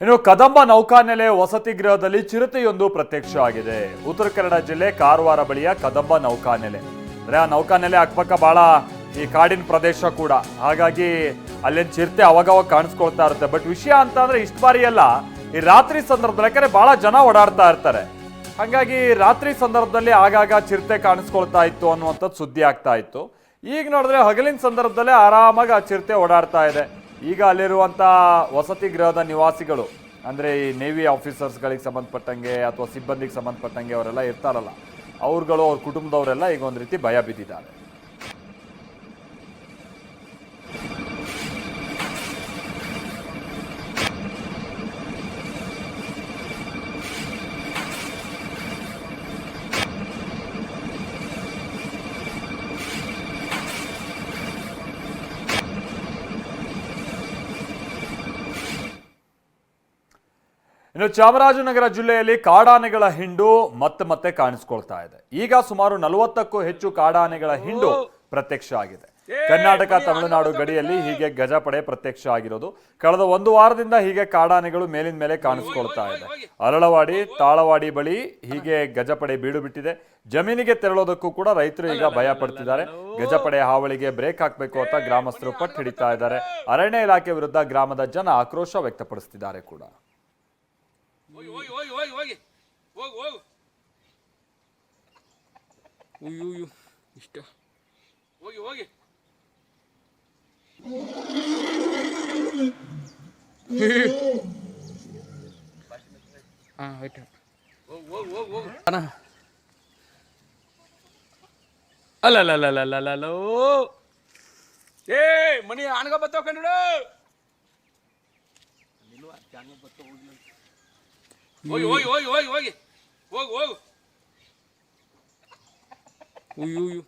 ಇನ್ನು ಕದಂಬ ನೌಕಾನೆಲೆ ವಸತಿ ಗೃಹದಲ್ಲಿ ಚಿರತೆಯೊಂದು ಪ್ರತ್ಯಕ್ಷ ಆಗಿದೆ. ಉತ್ತರ ಕನ್ನಡ ಜಿಲ್ಲೆ ಕಾರವಾರ ಬಳಿಯ ಕದಂಬ ನೌಕಾನೆಲೆ ಅಂದ್ರೆ ಆ ನೌಕಾನೆಲೆ ಅಕ್ಕಪಕ್ಕ ಬಹಳ ಈ ಕಾಡಿನ ಪ್ರದೇಶ ಕೂಡ, ಹಾಗಾಗಿ ಅಲ್ಲೇನ್ ಚಿರತೆ ಅವಾಗವಾಗ ಕಾಣಿಸ್ಕೊಳ್ತಾ ಇರುತ್ತೆ. ಬಟ್ ವಿಷಯ ಅಂತ ಅಂದ್ರೆ ಇಷ್ಟು ಬಾರಿ ಅಲ್ಲ, ಈ ರಾತ್ರಿ ಸಂದರ್ಭದಲ್ಲಿ ಯಾಕಂದ್ರೆ ಬಹಳ ಜನ ಓಡಾಡ್ತಾ ಇರ್ತಾರೆ, ಹಾಗಾಗಿ ರಾತ್ರಿ ಸಂದರ್ಭದಲ್ಲಿ ಆಗಾಗ ಚಿರತೆ ಕಾಣಿಸ್ಕೊಳ್ತಾ ಇತ್ತು ಅನ್ನುವಂಥದ್ದು ಸುದ್ದಿ ಆಗ್ತಾ ಇತ್ತು. ಈಗ ನೋಡಿದ್ರೆ ಹಗಲಿನ ಸಂದರ್ಭದಲ್ಲೇ ಆರಾಮಾಗಿ ಆ ಚಿರತೆ ಓಡಾಡ್ತಾ ಇದೆ. ಈಗ ಅಲ್ಲಿರುವಂಥ ವಸತಿ ಗೃಹದ ನಿವಾಸಿಗಳು ಅಂದರೆ ಈ ನೇವಿ ಆಫೀಸರ್ಸ್ಗಳಿಗೆ ಸಂಬಂಧಪಟ್ಟಂಗೆ ಅಥವಾ ಸಿಬ್ಬಂದಿಗೆ ಸಂಬಂಧಪಟ್ಟಂಗೆ ಅವರೆಲ್ಲ ಇರ್ತಾರಲ್ಲ, ಅವ್ರುಗಳು ಅವ್ರ ಕುಟುಂಬದವರೆಲ್ಲ ಈಗ ಒಂದು ರೀತಿ ಭಯ ಬಿದ್ದಿದ್ದಾರೆ. ಇನ್ನು ಚಾಮರಾಜನಗರ ಜಿಲ್ಲೆಯಲ್ಲಿ ಕಾಡಾನೆಗಳ ಹಿಂಡು ಮತ್ತೆ ಕಾಣಿಸ್ಕೊಳ್ತಾ ಇದೆ. ಈಗ ಸುಮಾರು 40ಕ್ಕೂ ಹೆಚ್ಚು ಕಾಡಾನೆಗಳ ಹಿಂಡು ಪ್ರತ್ಯಕ್ಷ ಆಗಿದೆ. ಕರ್ನಾಟಕ ತಮಿಳುನಾಡು ಗಡಿಯಲ್ಲಿ ಹೀಗೆ ಗಜಪಡೆ ಪ್ರತ್ಯಕ್ಷ ಆಗಿರೋದು. ಕಳೆದ ಒಂದು ವಾರದಿಂದ ಹೀಗೆ ಕಾಡಾನೆಗಳು ಮೇಲಿನ ಮೇಲೆ ಕಾಣಿಸ್ಕೊಳ್ತಾ ಇದೆ. ಅರಳವಾಡಿ ತಾಳವಾಡಿ ಬಳಿ ಹೀಗೆ ಗಜಪಡೆ ಬೀಡು ಬಿಟ್ಟಿದೆ. ಜಮೀನಿಗೆ ತೆರಳೋದಕ್ಕೂ ಕೂಡ ರೈತರು ಈಗ ಭಯ ಪಡ್ತಿದ್ದಾರೆ. ಗಜಪಡೆ ಹಾವಳಿಗೆ ಬ್ರೇಕ್ ಹಾಕಬೇಕು ಅಂತ ಗ್ರಾಮಸ್ಥರು ಪಟ್ಟು ಹಿಡಿತಾ ಇದ್ದಾರೆ. ಅರಣ್ಯ ಇಲಾಖೆ ವಿರುದ್ಧ ಗ್ರಾಮದ ಜನ ಆಕ್ರೋಶ ವ್ಯಕ್ತಪಡಿಸ್ತಿದ್ದಾರೆ ಕೂಡ. ಹೋಗಿ ಹೋಗಿ ಹೋಗಿ ಹೋಗಿ ಹೋಗಿ ಹೋಗಿ ಹೋಗು ಉಯ್ಯು ಇಷ್ಟ ಹೋಗಿ ಹೋಗಿ ಹಾಂ ಆಯ್ತು ಹೋಗಿ ಹೋಗಿ ಹೋಗಿ ಹೋಗು ಅಣ್ಣ ಅಲ್ಲಲ್ಲಲ್ಲಲ್ಲಲ್ಲೋ ಏ ಮನಿ ಆಣಗ ಬತ್ತಾವ ಕಂಡು ಹೋಗಿ ಹೋಗಿ ಹೋಗಿ ಹೋಗಿ ಹೋಗಿ ಹೋಗು ಹೋಗು ಉಯ್ಯು